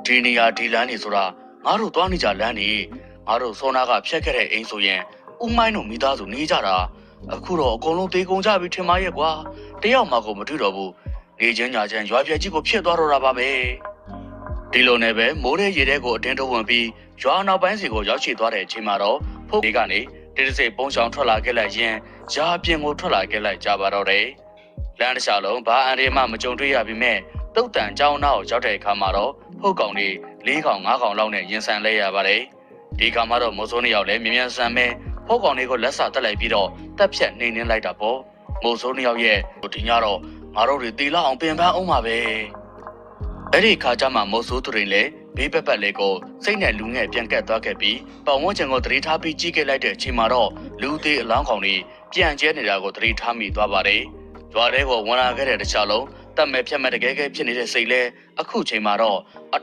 ဒီနေရာဒီလမ်းနေဆိုတာငါတို့သွားနေကြလမ်းနေငါတို့စောနာကဖြတ်ခဲ့တဲ့အိမ်ဆိုရင်ဥမိုင်းတို့မိသားစုနေကြတာအခုတော့အကုန်လုံးတေးကုန်ကြပြီထင်ပါရဲ့ကွာတယောက်မှကိုမတွေ့တော့ဘူးနေချင်းညာချင်းရွာပြက်ကြီးကိုဖြစ်သွားတော့တာပါပဲဒီလိုနဲ့ပဲမိုးရဲရေထဲကိုအတင်းတော့ဝင်ပြီးရွာနောက်ပိုင်းစီကိုရောက်ရှိသွားတဲ့အချိန်မှာတော့ဖုတ်လေးကနေတိတဆိတ်ပုံချောင်ထွက်လာခဲ့လိုက်ရင်ရာအပြင်ကိုထွက်လာခဲ့လိုက်ကြပါတော့တယ်လမ်းတစ်လျှောက်လုံးဘာအန်ရီမှမကြုံတွေ့ရပြီမဲ့တုတ်တန်ကြောင်းနာကိုရောက်တဲ့အခါမှာတော့ဖုတ်ကောင်လေး၄ကောင်၅ကောင်လောက်နဲ့ရင်ဆန်လဲရပါတယ်ဒီခါမှာတော့မိုးစိုးနှစ်ယောက်လည်းမြ мян ဆန်မဲဖုတ်ကောင်လေးကိုလက်စာတက်လိုက်ပြီးတော့တက်ဖြတ်နှိမ့်နှင်းလိုက်တာပေါ့မိုးစိုးနှစ်ယောက်ရဲ့ဒီညတော့ငါတို့တွေတီလာအောင်ပင်ပန်းအောင်ပါပဲအဲ့ဒီခါကျမှမိုးစိုးသူတွေလည်းဘေးပက်ပက်လေးကိုစိတ်နဲ့လူငယ်ပြန်ကက်သွားခဲ့ပြီးပတ်ဝန်းကျင်ကိုသတိထားပြီးကြည့်ခဲ့လိုက်တဲ့အချိန်မှာတော့လူသေးအလောင်းကောင်လေးပြန်ကျဲနေတာကိုသတိထားမိသွားပါတယ်ရွာထဲကိုဝင်လာခဲ့တဲ့တခြားလုံးတတ်မဲ့ဖြတ်မဲ့တကယ်ကဲဖြစ်နေတဲ့စိတ်လဲအခုချိန်မှာတော့